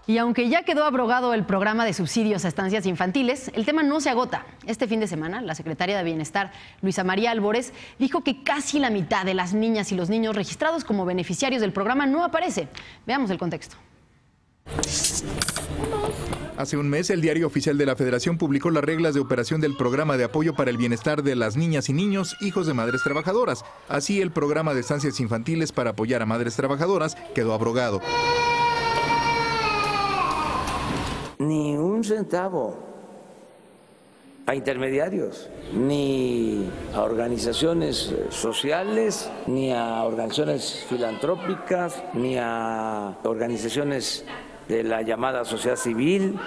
Y aunque ya quedó abrogado el programa de subsidios a estancias infantiles, el tema no se agota. Este fin de semana, la secretaria de Bienestar, Luisa María Albores, dijo que casi la mitad de las niñas y los niños registrados como beneficiarios del programa no aparece. Veamos el contexto. Hace un mes, el Diario Oficial de la Federación publicó las reglas de operación del Programa de Apoyo para el Bienestar de las Niñas y Niños, hijos de madres trabajadoras. Así, el programa de estancias infantiles para apoyar a madres trabajadoras quedó abrogado. Ni un centavo a intermediarios, ni a organizaciones sociales, ni a organizaciones filantrópicas, ni a organizaciones de la llamada sociedad civil.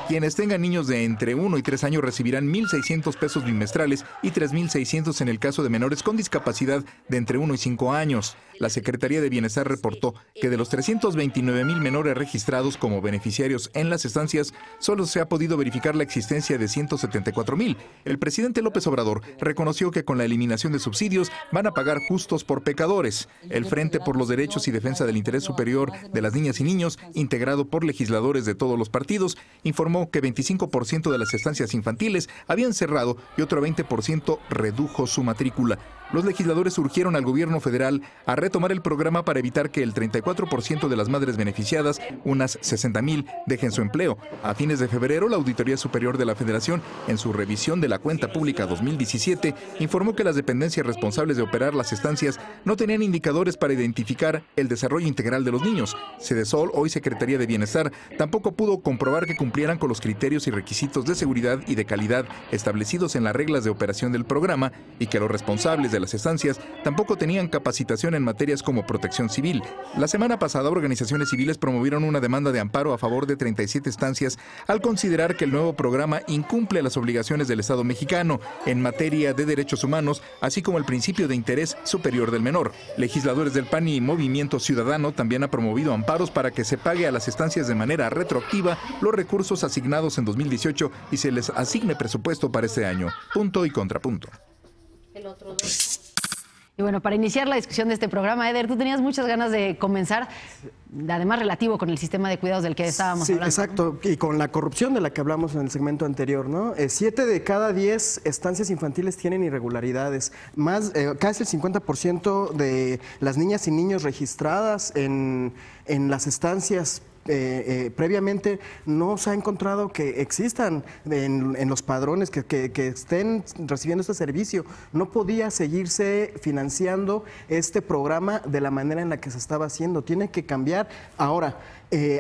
Quienes tengan niños de entre 1 y 3 años recibirán 1.600 pesos bimestrales y 3.600 en el caso de menores con discapacidad de entre 1 y 5 años. La Secretaría de Bienestar reportó que de los 329,000 menores registrados como beneficiarios en las estancias, solo se ha podido verificar la existencia de 174,000. El presidente López Obrador reconoció que con la eliminación de subsidios van a pagar justos por pecadores. El Frente por los Derechos y Defensa del Interés Superior de las Niñas y Niños, integrado por legisladores de todos los partidos, informó que 25% de las estancias infantiles habían cerrado y otro 20% redujo su matrícula. Los legisladores urgieron al gobierno federal a retomar el programa para evitar que el 34% de las madres beneficiadas, unas 60,000, dejen su empleo. A fines de febrero, la Auditoría Superior de la Federación, en su revisión de la cuenta pública 2017, informó que las dependencias responsables de operar las estancias no tenían indicadores para identificar el desarrollo integral de los niños. Sedesol, hoy Secretaría de Bienestar, tampoco pudo comprobar que cumplieran con los criterios y requisitos de seguridad y de calidad establecidos en las reglas de operación del programa y que los responsables de las estancias tampoco tenían capacitación en materias como protección civil. La semana pasada, organizaciones civiles promovieron una demanda de amparo a favor de 37 estancias al considerar que el nuevo programa incumple las obligaciones del Estado mexicano en materia de derechos humanos, así como el principio de interés superior del menor. Legisladores del PAN y Movimiento Ciudadano también han promovido amparos para que se pague a las estancias de manera retroactiva los recursos asignados en 2018 y se les asigne presupuesto para este año. Punto y contrapunto. Y bueno, para iniciar la discusión de este programa, Eder, tú tenías muchas ganas de comenzar, además relativo con el sistema de cuidados del que estábamos hablando. Sí, exacto, y con la corrupción de la que hablamos en el segmento anterior, ¿no? 7 de cada 10 estancias infantiles tienen irregularidades. Casi el 50% de las niñas y niños registradas en las estancias previamente no se ha encontrado que existan en los padrones, que estén recibiendo este servicio. No podía seguirse financiando este programa de la manera en la que se estaba haciendo. Tiene que cambiar. Ahora,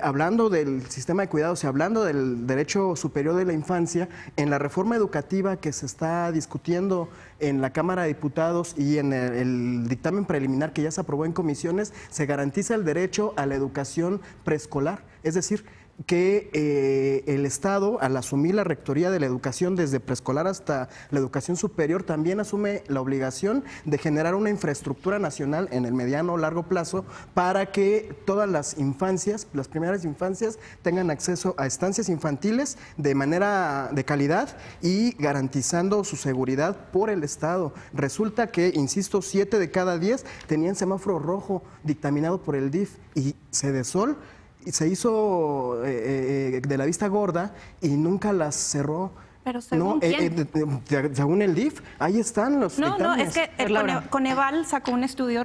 hablando del sistema de cuidados y hablando del derecho superior de la infancia, en la reforma educativa que se está discutiendo en la Cámara de Diputados y en el dictamen preliminar que ya se aprobó en comisiones, se garantiza el derecho a la educación preescolar. Es decir, que el Estado, al asumir la rectoría de la educación desde preescolar hasta la educación superior, también asume la obligación de generar una infraestructura nacional en el mediano o largo plazo para que todas las infancias, las primeras infancias, tengan acceso a estancias infantiles de manera de calidad y garantizando su seguridad por el Estado. Resulta que, insisto, 7 de cada 10 tenían semáforo rojo dictaminado por el DIF y Sedesol se hizo de la vista gorda y nunca las cerró. Pero según según el DIF, ahí están los dictámenes. No, es que Coneval sacó un estudio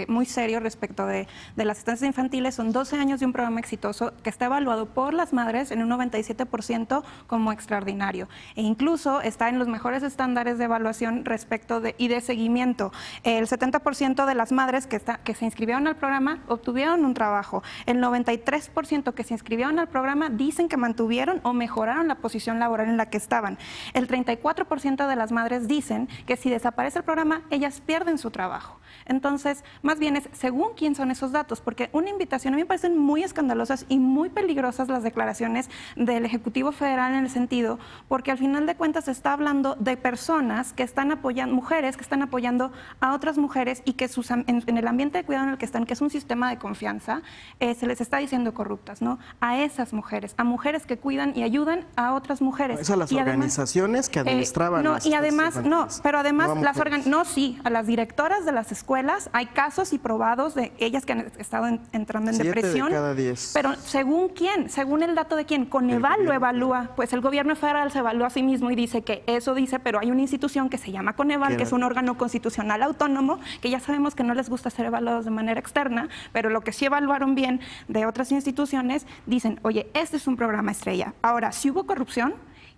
muy serio respecto de las estancias infantiles. Son 12 años de un programa exitoso que está evaluado por las madres en un 97% como extraordinario. E incluso está en los mejores estándares de evaluación y de seguimiento. El 70% de las madres que se inscribieron al programa obtuvieron un trabajo. El 93% que se inscribieron al programa dicen que mantuvieron o mejoraron la posición laboral en la que estaban. El 34% de las madres dicen que si desaparece el programa, ellas pierden su trabajo. Entonces, más bien es según quién son esos datos, porque una invitación, a mí me parecen muy escandalosas y muy peligrosas las declaraciones del Ejecutivo Federal en el sentido, porque al final de cuentas se está hablando de personas que están apoyando, mujeres que están apoyando a otras mujeres y que en el ambiente de cuidado en el que están, que es un sistema de confianza, se les está diciendo corruptas, ¿no? A esas mujeres, a mujeres que cuidan y ayudan a otras mujeres. Esas las las organizaciones que administraban las estancias infantiles. Pero además, no a las directoras de las escuelas hay casos y probados de ellas que han estado entrando en 7 depresión. de cada 10. Pero ¿según quién? Según el dato de quién. Coneval lo evalúa. Pues el gobierno federal se evalúa a sí mismo y dice que eso dice, pero hay una institución que se llama Coneval, que es un órgano constitucional autónomo, que ya sabemos que no les gusta ser evaluados de manera externa, pero lo que sí evaluaron bien de otras instituciones, dicen, oye, este es un programa estrella. Ahora, si hubo corrupción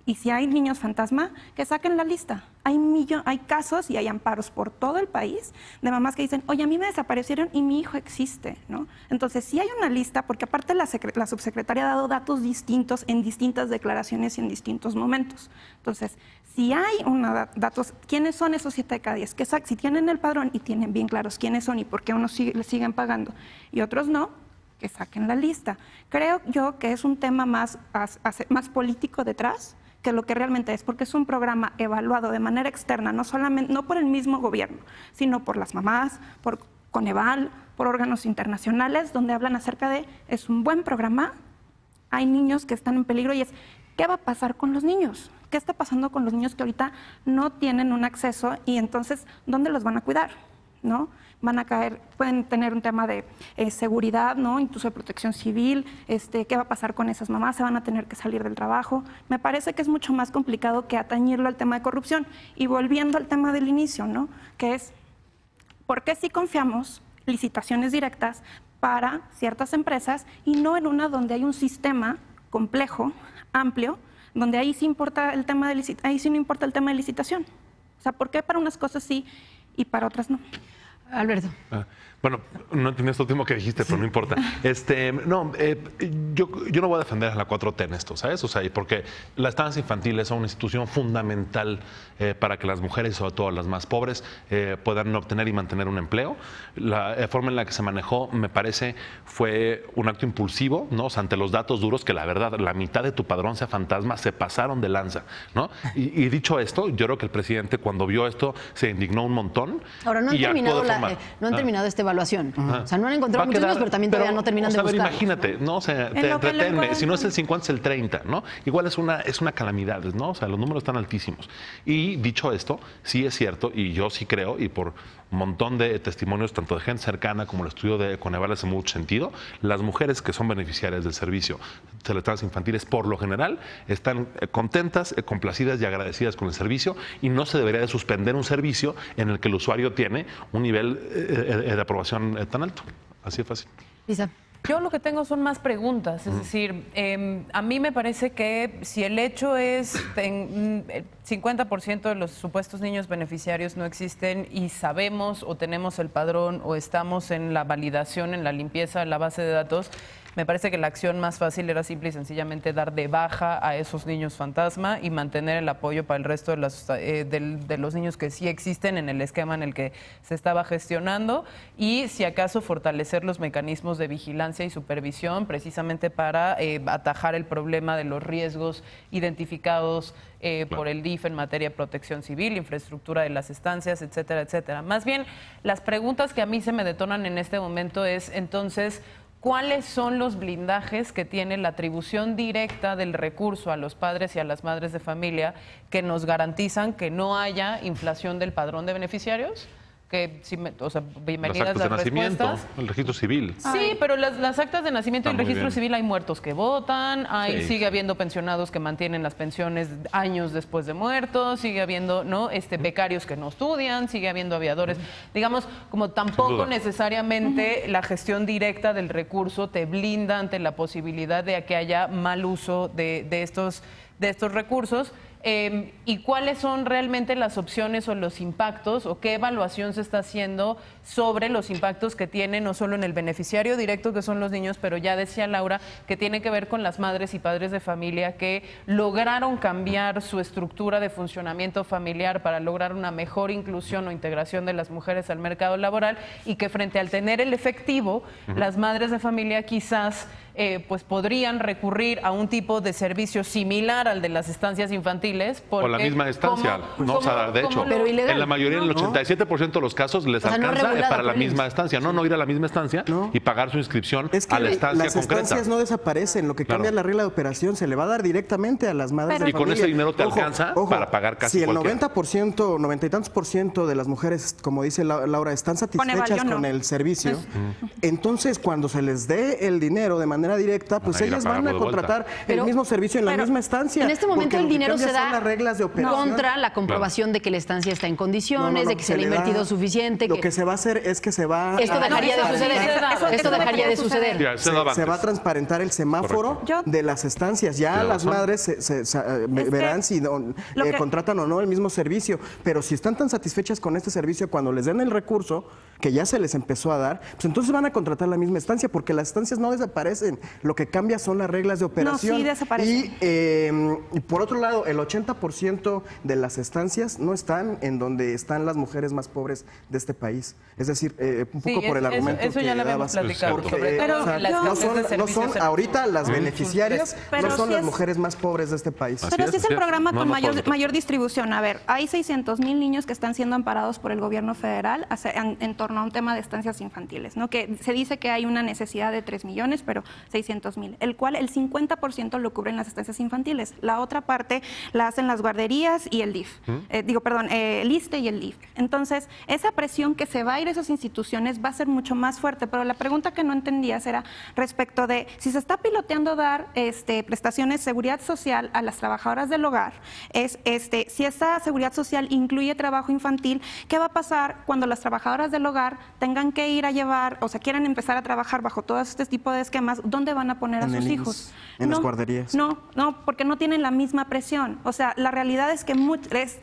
y si hay niños fantasma, que saquen la lista. Hay casos y hay amparos por todo el país de mamás que dicen, oye, a mí me desaparecieron y mi hijo existe, ¿no? Entonces, sí hay una lista, porque aparte la subsecretaria ha dado datos distintos en distintas declaraciones y en distintos momentos. Entonces, si hay datos, ¿quiénes son esos 7 de cada 10? Que si tienen el padrón y tienen bien claros quiénes son y por qué unos les siguen pagando y otros no, que saquen la lista. Creo yo que es un tema más político detrás que lo que realmente es, porque es un programa evaluado de manera externa, no por el mismo gobierno, sino por las mamás, por Coneval, por órganos internacionales, donde hablan acerca de, es un buen programa, hay niños que están en peligro y es, ¿qué va a pasar con los niños? ¿Qué está pasando con los niños que ahorita no tienen un acceso y entonces, ¿dónde los van a cuidar? ¿No? Van a caer, pueden tener un tema de seguridad, ¿no? Incluso de protección civil, ¿qué va a pasar con esas mamás? Se van a tener que salir del trabajo. Me parece que es mucho más complicado que atañirlo al tema de corrupción. Y volviendo al tema del inicio, ¿no? Que es, ¿por qué sí confiamos licitaciones directas para ciertas empresas y no en una donde hay un sistema complejo, amplio, donde ahí sí importa el tema ahí sí no importa el tema de licitación? O sea, ¿por qué para unas cosas sí y para otras no? Alberto. Bueno, no entendí esto último que dijiste, pero no importa. Yo no voy a defender a la 4T en esto, ¿sabes? O sea, porque las estancias infantiles son una institución fundamental para que las mujeres, sobre todo las más pobres, puedan obtener y mantener un empleo. La forma en la que se manejó, me parece, fue un acto impulsivo, ¿no? O sea, ante los datos duros, que la verdad, la mitad de tu padrón sea fantasma, se pasaron de lanza, ¿no? Y dicho esto, yo creo que el presidente, cuando vio esto, se indignó un montón. Ahora, no han terminado esta evaluación. O sea, no han encontrado muchos niños, pero también todavía no terminan de buscar. Imagínate, ¿no? O sea, te entretenme. Si no es el 50, es el 30, ¿no? Igual es una calamidad, ¿no? O sea, los números están altísimos. Y dicho esto, sí es cierto, y yo sí creo, y por un montón de testimonios, tanto de gente cercana como el estudio de Coneval hace mucho sentido, las mujeres que son beneficiarias del servicio de las estancias infantiles, por lo general, están contentas, complacidas y agradecidas con el servicio, y no se debería de suspender un servicio en el que el usuario tiene un nivel de aprobación tan alto. Así de fácil. Lisa. Yo lo que tengo son más preguntas, es decir, a mí me parece que si el hecho es el 50% de los supuestos niños beneficiarios no existen y sabemos o tenemos el padrón o estamos en la validación, en la limpieza de la base de datos, me parece que la acción más fácil era simple y sencillamente dar de baja a esos niños fantasma y mantener el apoyo para el resto de los niños que sí existen en el esquema en el que se estaba gestionando y, si acaso, fortalecer los mecanismos de vigilancia y supervisión precisamente para atajar el problema de los riesgos identificados por el DIF en materia de protección civil, infraestructura de las estancias, etcétera, etcétera. Más bien, las preguntas que a mí se me detonan en este momento es, entonces, ¿cuáles son los blindajes que tiene la atribución directa del recurso a los padres y a las madres de familia que nos garantizan que no haya inflación del padrón de beneficiarios? Que, bienvenidas las respuestas. El registro civil. Sí, pero las actas de nacimiento y el registro civil, hay muertos que votan, sigue habiendo pensionados que mantienen las pensiones años después de muertos, sigue habiendo becarios que no estudian, sigue habiendo aviadores. Digamos, como tampoco necesariamente la gestión directa del recurso te blinda ante la posibilidad de que haya mal uso de estos recursos. ¿Y cuáles son realmente las opciones o los impactos o qué evaluación se está haciendo sobre los impactos que tiene no solo en el beneficiario directo, que son los niños, pero ya decía Laura, que tiene que ver con las madres y padres de familia que lograron cambiar su estructura de funcionamiento familiar para lograr una mejor inclusión o integración de las mujeres al mercado laboral y que, frente al tener el efectivo, las madres de familia quizás pues podrían recurrir a un tipo de servicio similar al de las estancias infantiles. O la misma estancia, ¿no? O sea, de hecho, en la mayoría, en el 87% de los casos les alcanza para la misma estancia. No ir a la misma estancia y pagar su inscripción a la estancia las concreta. Las estancias no desaparecen, lo que cambia es la regla de operación, se le va a dar directamente a las madres de familia. Y con ese dinero te alcanza para pagar casi cualquiera. Si el 90%, 90 y tantos % de las mujeres, como dice Laura, están satisfechas con el servicio, entonces cuando se les dé el dinero de manera directa, pues ellas van a contratar el mismo servicio en la misma estancia. En este momento el dinero se da las reglas de operación contra la comprobación de que la estancia está en condiciones, de que se le ha invertido suficiente. Lo que se va a hacer es que se va Esto dejaría de suceder. Esto dejaría de suceder. Se va a transparentar el semáforo de las estancias. Ya las madres verán si contratan o no el mismo servicio. Pero si están tan satisfechas con este servicio, cuando les den el recurso, que ya se les empezó a dar, pues entonces van a contratar la misma estancia, porque las estancias no desaparecen. Lo que cambia son las reglas de operación. No, sí desaparecen. Y por otro lado, el 80% de las estancias no están en donde están las mujeres más pobres de este país. Es decir, un poco por el argumento eso ya que lo habíamos platicado. No son ahorita las beneficiarias, no son las mujeres más pobres de este país. Pero sí es el programa con mayor distribución. A ver, hay 600,000 niños que están siendo amparados por el gobierno federal en torno a un tema de estancias infantiles, ¿no? Que se dice que hay una necesidad de 3 millones, pero 600,000, el cual el 50% lo cubren las estancias infantiles. La otra parte la hacen las guarderías y el DIF. El ISSSTE y el DIF. Entonces, esa presión que se va a ir a esas instituciones va a ser mucho más fuerte, pero la pregunta que no entendías era respecto de si se está piloteando dar prestaciones de seguridad social a las trabajadoras del hogar, si esa seguridad social incluye trabajo infantil, ¿qué va a pasar cuando las trabajadoras del hogar tengan que ir a llevar, o sea, quieran empezar a trabajar bajo todo este tipo de esquemas? ¿Dónde van a poner a sus hijos? En las guarderías. No, porque no tienen la misma presión. O sea, la realidad es que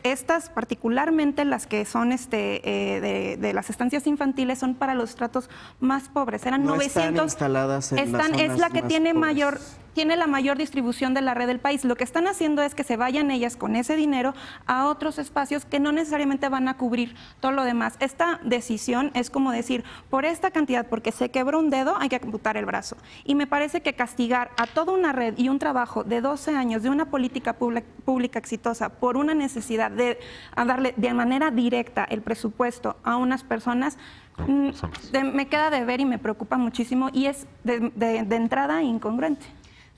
estas, particularmente las que son de las estancias infantiles, son para los estratos más pobres. Eran no 900. Están instaladas en las zonas es la que más tiene pobres. Tiene la mayor distribución de la red del país. Lo que están haciendo es que se vayan ellas con ese dinero a otros espacios que no necesariamente van a cubrir todo lo demás. Esta decisión es como decir, por esta cantidad, porque se quebró un dedo, hay que amputar el brazo. Y me parece que castigar a toda una red y un trabajo de 12 años de una política pública exitosa por una necesidad de darle de manera directa el presupuesto a unas personas, me queda de ver y me preocupa muchísimo, y es de entrada incongruente.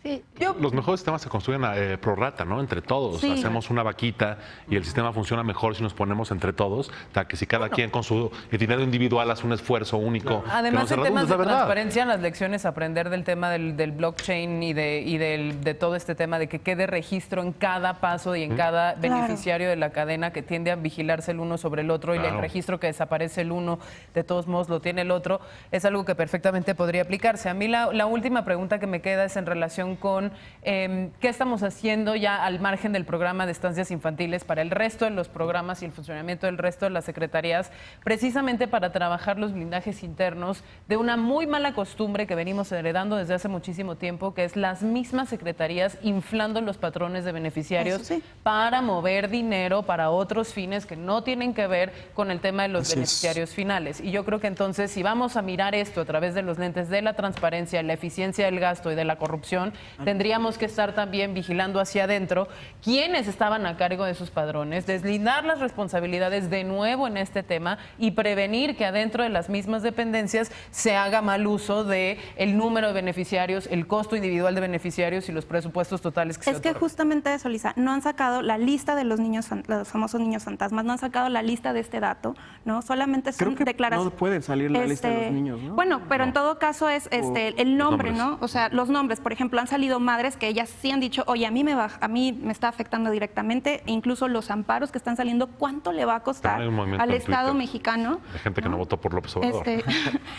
Sí. Los mejores sistemas se construyen pro rata, ¿no? Entre todos. Sí. Hacemos una vaquita y el sistema funciona mejor si nos ponemos entre todos, que si cada quien con su dinero individual hace un esfuerzo único. Además, en temas de transparencia, las lecciones, aprender del tema del blockchain y de todo este tema de que quede registro en cada paso y en cada beneficiario de la cadena, que tiende a vigilarse el uno sobre el otro, y el registro que desaparece el uno, de todos modos lo tiene el otro, es algo que perfectamente podría aplicarse. A mí la última pregunta que me queda es en relación con qué estamos haciendo ya al margen del programa de estancias infantiles para el resto de los programas y el funcionamiento del resto de las secretarías, precisamente para trabajar los blindajes internos de una muy mala costumbre que venimos heredando desde hace muchísimo tiempo, que es las mismas secretarías inflando los patrones de beneficiarios para mover dinero para otros fines que no tienen que ver con el tema de los beneficiarios finales. Y yo creo que entonces, si vamos a mirar esto a través de los lentes de la transparencia, la eficiencia del gasto y de la corrupción, tendríamos que estar también vigilando hacia adentro quiénes estaban a cargo de sus padrones, deslindar las responsabilidades de nuevo en este tema y prevenir que adentro de las mismas dependencias se haga mal uso de el número de beneficiarios, el costo individual de beneficiarios y los presupuestos totales que se otorgan. Es que justamente eso, Lisa, no han sacado la lista de los niños, los famosos niños fantasmas, no han sacado la lista de este dato, ¿no? Solamente son declaraciones. No pueden salir la lista de los niños, ¿no? Bueno, pero en todo caso es el nombre, ¿no? O sea, los nombres, por ejemplo, han salido madres que ellas sí han dicho, oye, a mí me está afectando directamente, e incluso los amparos que están saliendo, ¿cuánto le va a costar al Estado mexicano? Hay gente que no votó por López Obrador.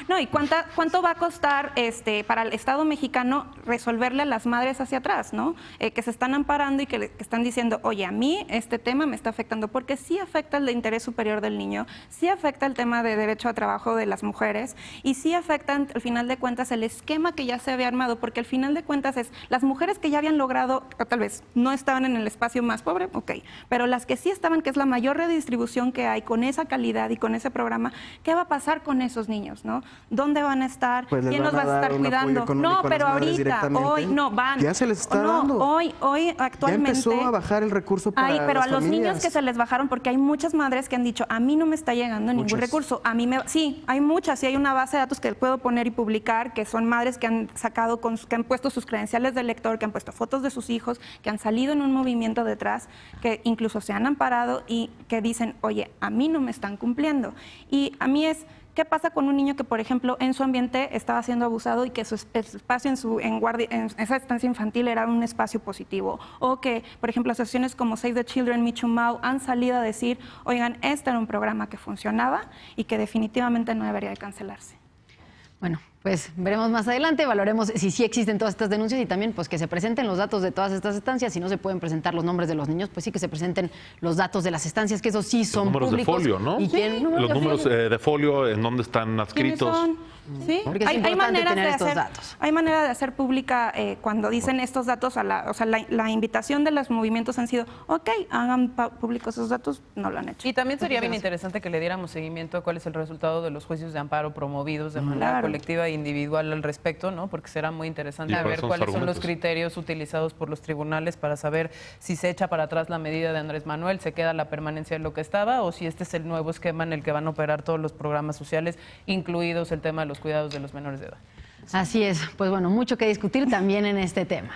No, y cuánto va a costar para el Estado mexicano resolverle a las madres hacia atrás, ¿no? Que se están amparando y que están diciendo, oye, a mí este tema me está afectando, porque sí afecta el de interés superior del niño, sí afecta el tema de derecho a trabajo de las mujeres, y sí afecta, al final de cuentas, el esquema que ya se había armado, porque al final de cuentas es, las mujeres que ya habían logrado, o tal vez no estaban en el espacio más pobre, ok, pero las que sí estaban, que es la mayor redistribución que hay con esa calidad y con ese programa, ¿qué va a pasar con esos niños, no? ¿Dónde van a estar? Pues ¿Quién los va a estar cuidando? No, pero ahorita, hoy, no, van. Ya se les está dando. Hoy, actualmente. Ya empezó a bajar el recurso para pero las a los familias. niños que se les bajaron, porque hay muchas madres que han dicho, a mí no me está llegando ningún recurso. A mí sí, hay muchas, y hay una base de datos que puedo poner y publicar, que son madres que han sacado, que han puesto sus credenciales de lector, que han puesto fotos de sus hijos, que han salido en un movimiento detrás, que incluso se han amparado y que dicen, oye, a mí no me están cumpliendo. Y a mí es, ¿qué pasa con un niño que, por ejemplo, en su ambiente estaba siendo abusado y que su espacio en esa estancia infantil era un espacio positivo? O que, por ejemplo, asociaciones como Save the Children, Michu Mau han salido a decir, oigan, este era un programa que funcionaba y que definitivamente no debería de cancelarse. Bueno, pues veremos más adelante, valoremos si sí existen todas estas denuncias y también pues que se presenten los datos de todas estas estancias. Si no se pueden presentar los nombres de los niños, pues sí que se presenten los datos de las estancias, que esos sí son públicos. Los números de folio, ¿no? ¿Y quién? Los números de folio, en dónde están adscritos. Sí, porque es importante tener estos datos. Hay manera de hacer pública cuando dicen estos datos, la invitación de los movimientos han sido, ok, hagan públicos esos datos, no lo han hecho. Y también sería bien interesante que le diéramos seguimiento a cuál es el resultado de los juicios de amparo promovidos de manera colectiva e individual al respecto, ¿no? Porque será muy interesante ver cuáles son los criterios utilizados por los tribunales para saber si se echa para atrás la medida de Andrés Manuel, se queda la permanencia de lo que estaba, o si este es el nuevo esquema en el que van a operar todos los programas sociales, incluidos el tema de los cuidados de los menores de edad. Así es, pues bueno, mucho que discutir también en este tema.